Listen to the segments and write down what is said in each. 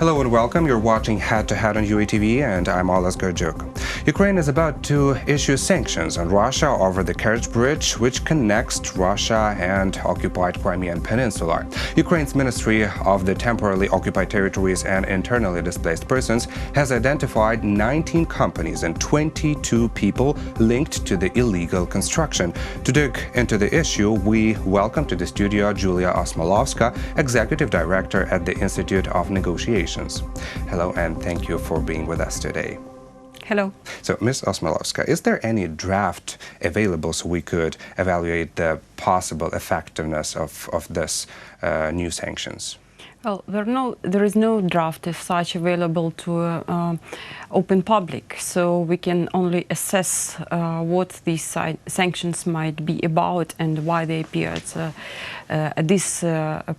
Hello and welcome. You're watching Head to Head on UATV and I'm Olas Gerjuk. Ukraine is about to issue sanctions on Russia over the Kerch bridge, which connects Russia and occupied Crimean peninsula. Ukraine's Ministry of the Temporarily Occupied Territories and Internally Displaced Persons has identified 19 companies and 22 people linked to the illegal construction. To dig into the issue, we welcome to the studio Julia Osmolovska, Executive Director at the Institute of Negotiations. Hello and thank you for being with us today. Hello. So, Ms. Osmolovska, is there any draft available so we could evaluate the possible effectiveness of this new sanctions? Well, there is no draft as such available to open public, so we can only assess what these sanctions might be about and why they appear at this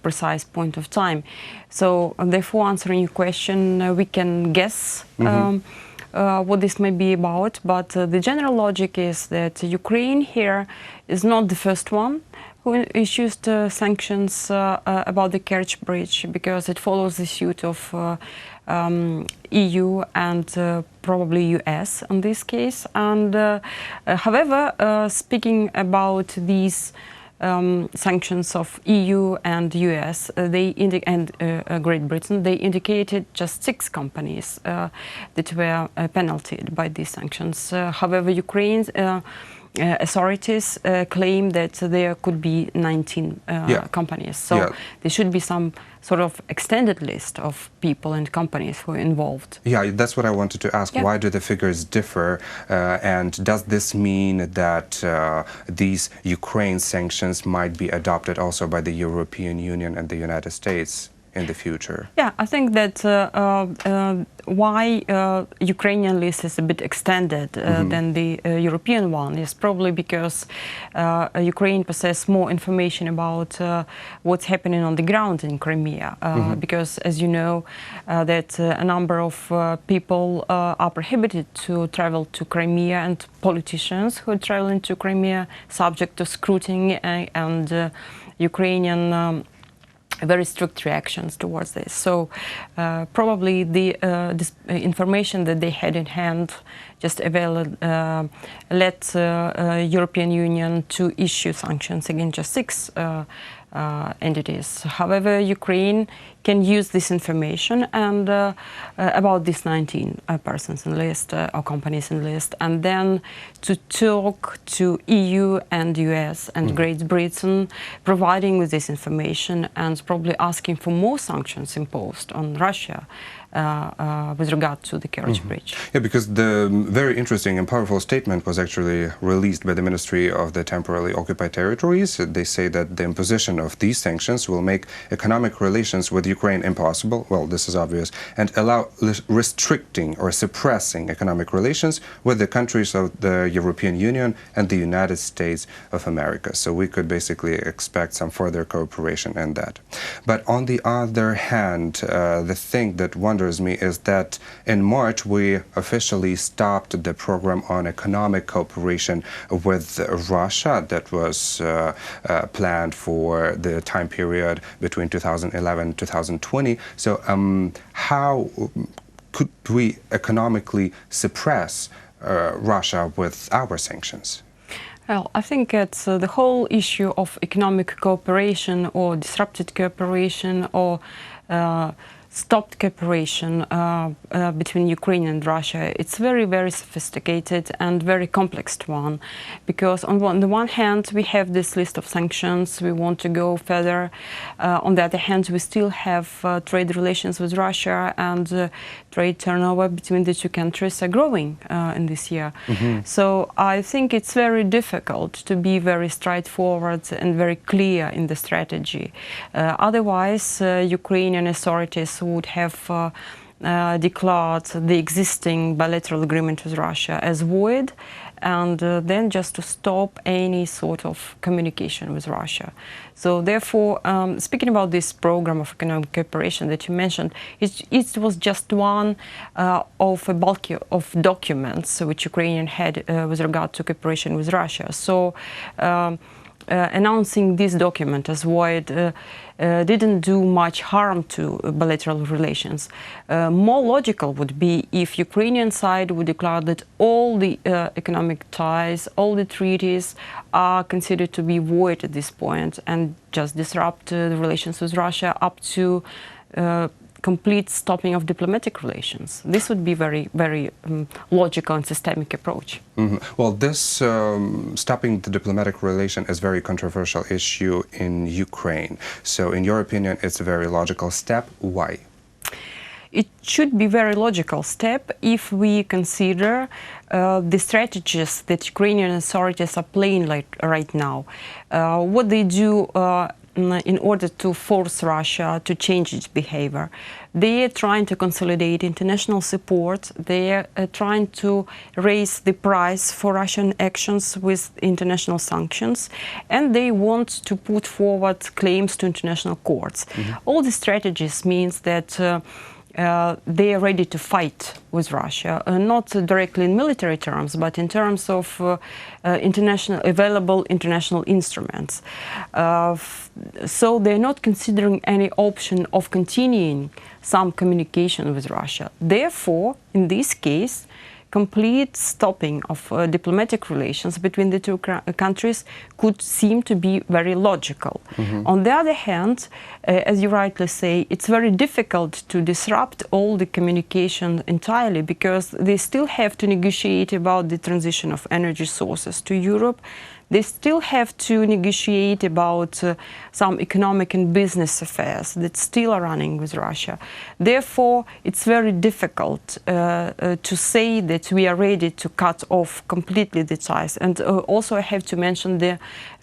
precise point of time. So, therefore, answering your question, we can guess what this may be about, but the general logic is that Ukraine here is not the first one who issues sanctions about the Kerch bridge, because it follows the suit of EU and probably US in this case. And however, speaking about these sanctions of EU and US and Great Britain, they indicated just 6 companies that were penalized by these sanctions. However, Ukraine's authorities claim that there could be 19 companies. So there should be some sort of extended list of people and companies who are involved. Yeah, that's what I wanted to ask. Why do the figures differ? And does this mean that these Ukraine sanctions might be adopted also by the European Union and the United States in the future? Yeah, I think that why Ukrainian list is a bit extended than the European one is probably because Ukraine possesses more information about what's happening on the ground in Crimea. Because, as you know, that a number of people are prohibited to travel to Crimea, and politicians who are traveling to Crimea subject to scrutiny and Ukrainian very strict reactions towards this. So probably the this information that they had in hand just led European Union to issue sanctions against just 6 entities. However, Ukraine can use this information and about these 19 persons in list or companies in list, and then to talk to EU and US and Great Britain, providing with this information and probably asking for more sanctions imposed on Russia with regard to the Kerch bridge. Yeah, because the very interesting and powerful statement was actually released by the Ministry of the Temporarily Occupied Territories. They say that the imposition of these sanctions will make economic relations with Ukraine impossible. Well, this is obvious, and allow restricting or suppressing economic relations with the countries of the European Union and the United States of America. So we could basically expect some further cooperation in that. But on the other hand, the thing that wonders me is that in March we officially stopped the program on economic cooperation with Russia that was planned for the time period between 2011 and 2020. So how could we economically suppress Russia with our sanctions? Well, I think it's the whole issue of economic cooperation or disrupted cooperation or stopped cooperation between Ukraine and Russia. It's very, very sophisticated and very complex one, because on the one hand we have this list of sanctions, we want to go further. On the other hand, we still have trade relations with Russia, and trade turnover between the two countries are growing in this year. So I think it's very difficult to be very straightforward and very clear in the strategy. Otherwise, Ukrainian authorities would have declared the existing bilateral agreement with Russia as void, and then just to stop any sort of communication with Russia. So therefore, speaking about this program of economic cooperation that you mentioned, it was just one of a bulk of documents which Ukrainian had with regard to cooperation with Russia. So announcing this document as void didn't do much harm to bilateral relations. More logical would be if Ukrainian side would declare that all the economic ties, all the treaties are considered to be void at this point and just disrupt the relations with Russia up to complete stopping of diplomatic relations. This would be very logical and systemic approach. Well, this stopping the diplomatic relation is a very controversial issue in Ukraine. So in your opinion, it's a very logical step. Why? It should be a very logical step if we consider the strategies that Ukrainian authorities are playing right now. What they do in order to force Russia to change its behavior. They are trying to consolidate international support. They are trying to raise the price for Russian actions with international sanctions, and they want to put forward claims to international courts. All these strategies means that they are ready to fight with Russia, not directly in military terms, but in terms of available international instruments. So they're not considering any option of continuing some communication with Russia. Therefore, in this case, complete stopping of diplomatic relations between the two countries could seem to be very logical. On the other hand, as you rightly say, it's very difficult to disrupt all the communication entirely because they still have to negotiate about the transition of energy sources to Europe. They still have to negotiate about some economic and business affairs that still are running with Russia. Therefore, it's very difficult to say that we are ready to cut off completely the ties. And also I have to mention the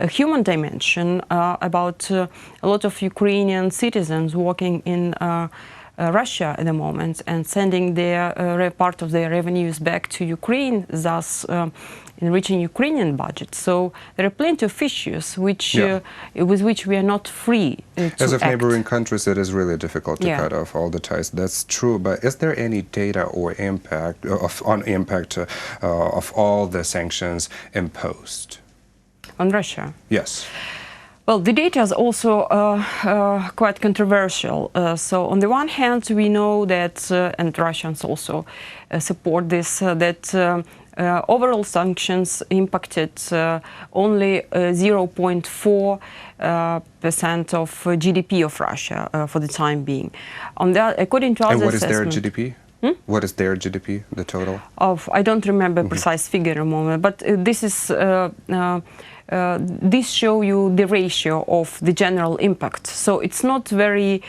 human dimension about a lot of Ukrainian citizens working in Russia at the moment and sending their part of their revenues back to Ukraine, thus enriching Ukrainian budget. So there are plenty of issues with which we are not free to As of act. neighboring countries, it is really difficult to cut off all the ties. That's true. But is there any data or impact of all the sanctions imposed on Russia? Yes. Well, the data is also quite controversial. So on the one hand, we know that, and Russians also support this, that overall sanctions impacted only 0.4% of GDP of Russia for the time being. According to other And what is their assessment, GDP? What is their GDP, the total? I don't remember precise figure at the moment, but this is this show you the ratio of the general impact. So it's not very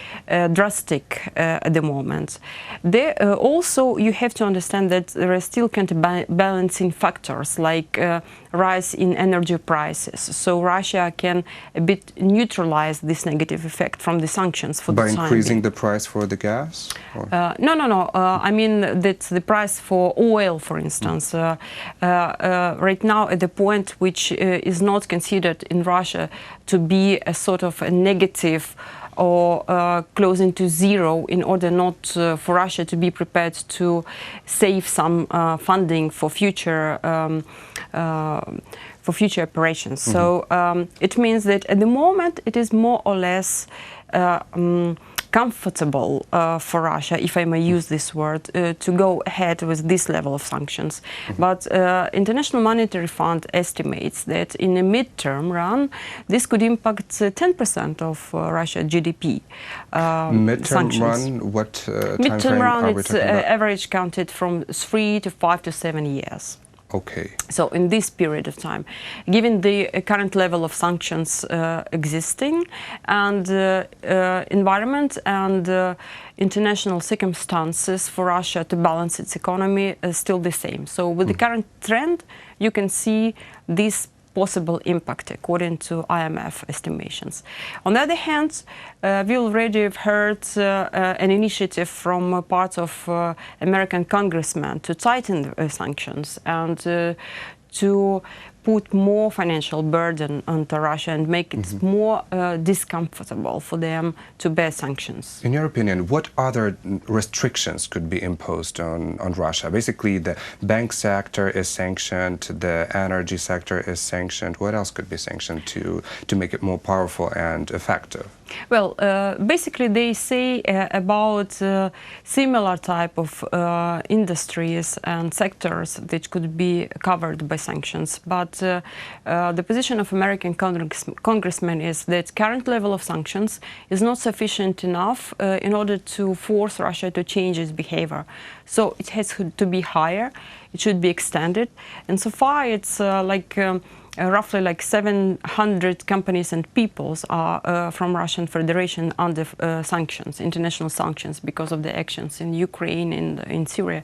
drastic at the moment. There also you have to understand that there are still counterbalancing factors like rise in energy prices. So Russia can a bit neutralize this negative effect from the sanctions for the time being. By increasing the price for the gas? No. I mean that the price for oil, for instance, right now at the point which is not considered in Russia to be a sort of a negative or closing to zero, in order not for Russia to be prepared to save some funding for future operations. So it means that at the moment it is more or less comfortable for Russia, if I may use this word, to go ahead with this level of sanctions. But International Monetary Fund estimates that in a midterm run, this could impact 10% of Russia's GDP. Midterm sanctions. run, what time midterm frame run, are we it's talking about? average counted from 3 to 5 to 7 years. Okay. So in this period of time, given the current level of sanctions existing and environment and international circumstances for Russia to balance its economy is still the same. So with the current trend, you can see this possible impact according to IMF estimations. On the other hand, we already have heard an initiative from parts of American congressmen to tighten sanctions and to put more financial burden onto Russia and make it more discomfortable for them to bear sanctions. In your opinion, what other restrictions could be imposed on Russia? Basically, the bank sector is sanctioned, the energy sector is sanctioned. What else could be sanctioned to make it more powerful and effective? Well, basically they say about similar type of industries and sectors that could be covered by sanctions. But the position of American congressmen is that current level of sanctions is not sufficient enough in order to force Russia to change its behavior. So it has to be higher, it should be extended. And so far it's roughly like 700 companies and peoples are from Russian Federation under sanctions, international sanctions, because of the actions in Ukraine and in Syria.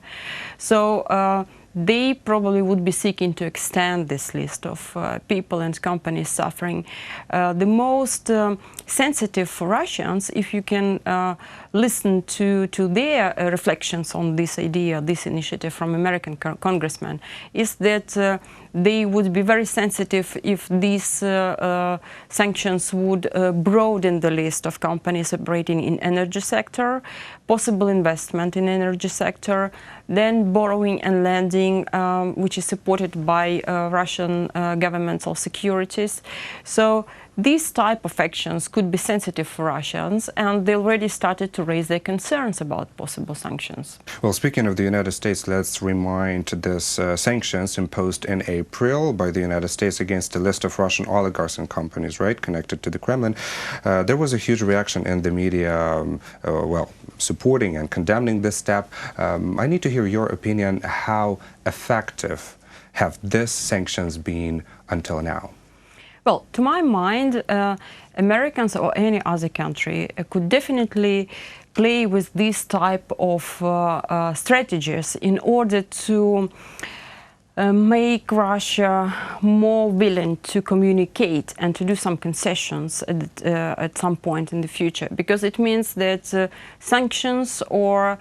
So they probably would be seeking to extend this list of people and companies suffering. The most sensitive for Russians, if you can listen to their reflections on this idea, this initiative from American congressmen, is that they would be very sensitive if these sanctions would broaden the list of companies operating in energy sector, possible investment in energy sector, then borrowing and lending, which is supported by Russian governmental securities. So these type of actions could be sensitive for Russians, and they already started to raise their concerns about possible sanctions. Well, speaking of the United States, let's remind this sanctions imposed in April by the United States against a list of Russian oligarchs and companies, right, connected to the Kremlin. There was a huge reaction in the media, well, supporting and condemning this step. I need to hear your opinion. How effective have these sanctions been until now? Well, to my mind, Americans or any other country could definitely play with this type of strategies in order to make Russia more willing to communicate and to do some concessions at some point in the future, because it means that sanctions or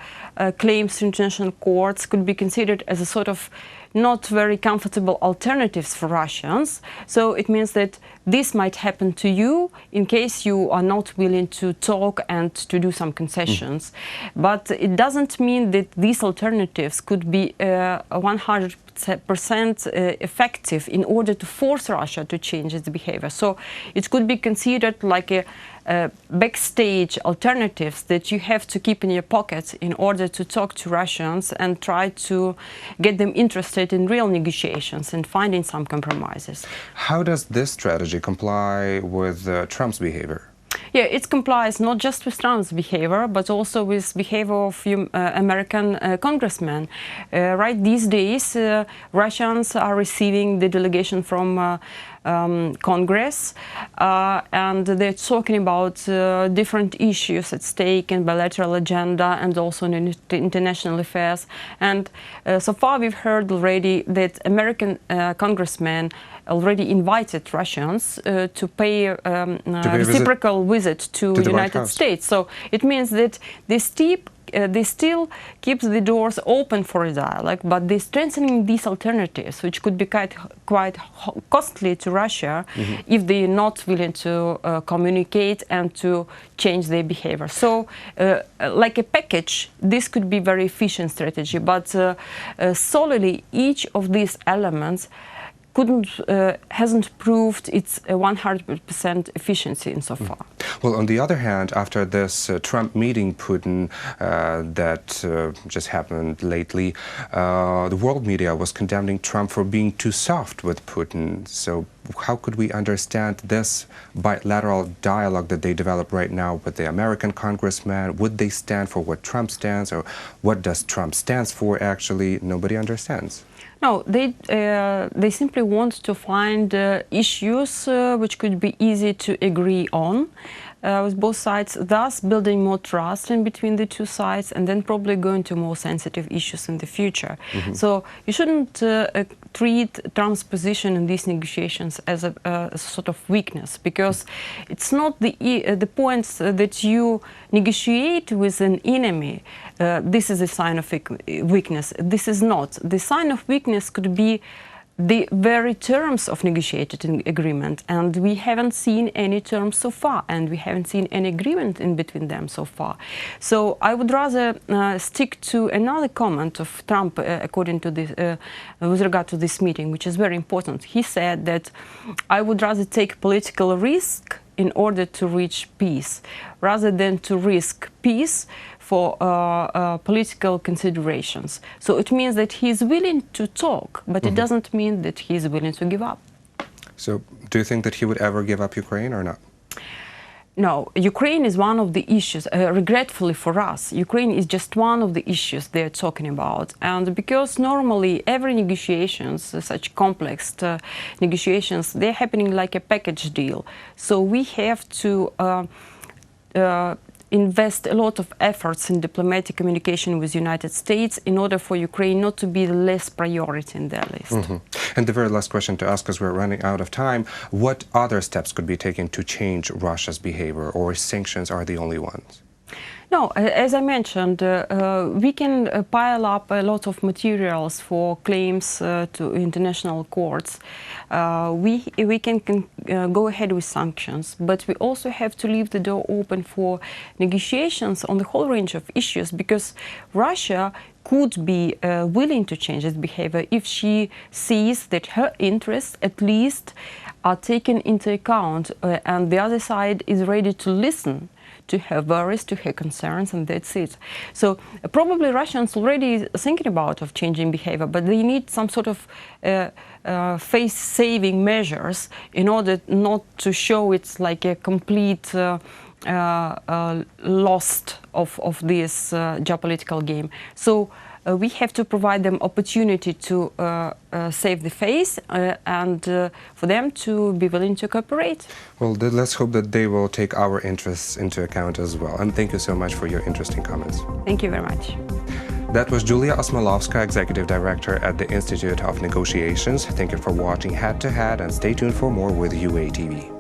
claims to international courts could be considered as a sort of not very comfortable alternatives for Russians. So it means that this might happen to you in case you are not willing to talk and to do some concessions. But it doesn't mean that these alternatives could be 100% effective in order to force Russia to change its behavior. So it could be considered like a backstage alternatives that you have to keep in your pocket in order to talk to Russians and try to get them interested in real negotiations and finding some compromises. How does this strategy comply with Trump's behavior? Yeah, it complies not just with Trump's behavior, but also with behavior of American congressmen. Right these days, Russians are receiving the delegation from Congress, and they're talking about different issues at stake in bilateral agenda and also in international affairs. And so far we've heard already that American congressmen already invited Russians to pay a reciprocal visit to the United States. So it means that they still keep the doors open for a dialogue, but they're strengthening these alternatives, which could be quite costly to Russia if they're not willing to communicate and to change their behavior. So like a package, this could be very efficient strategy, but solely each of these elements hasn't proved its 100% efficiency in so far. Well, on the other hand, after this Trump meeting Putin that just happened lately, the world media was condemning Trump for being too soft with Putin. So how could we understand this bilateral dialogue that they develop right now with the American congressman? Would they stand for what Trump stands, or what does Trump stands for actually? Nobody understands. No, they simply want to find issues which could be easy to agree on with both sides, thus building more trust in between the two sides, and then probably going to more sensitive issues in the future. So you shouldn't treat Trump's position in these negotiations as a sort of weakness, because it's not the point that you negotiate with an enemy. This is a sign of weakness. This is not. The sign of weakness could be the very terms of negotiated agreement, and we haven't seen any terms so far, and we haven't seen any agreement in between them so far. So I would rather stick to another comment of Trump according to this, with regard to this meeting, which is very important. He said that I would rather take political risk in order to reach peace, rather than to risk peace for political considerations. So it means that he is willing to talk, but it doesn't mean that he is willing to give up. So do you think that he would ever give up Ukraine or not? No, Ukraine is one of the issues, regretfully for us, Ukraine is just one of the issues they're talking about. And because normally every negotiations, such complex negotiations, they're happening like a package deal. So we have to invest a lot of efforts in diplomatic communication with the United States in order for Ukraine not to be the less priority in their list. And the very last question to ask, because we're running out of time, what other steps could be taken to change Russia's behavior, or sanctions are the only ones? No, as I mentioned, we can pile up a lot of materials for claims to international courts. We can go ahead with sanctions, but we also have to leave the door open for negotiations on the whole range of issues, because Russia could be willing to change its behavior if she sees that her interests at least are taken into account and the other side is ready to listen to her worries, to her concerns, and that's it. So probably Russians already thinking about of changing behavior, but they need some sort of face-saving measures in order not to show it's like a complete lost of this geopolitical game. So we have to provide them opportunity to save the face and for them to be willing to cooperate. Well, let's hope that they will take our interests into account as well. And thank you so much for your interesting comments. Thank you very much. That was Julia Osmolovska, Executive Director at the Institute of Negotiations. Thank you for watching Head to Head, and stay tuned for more with UATV.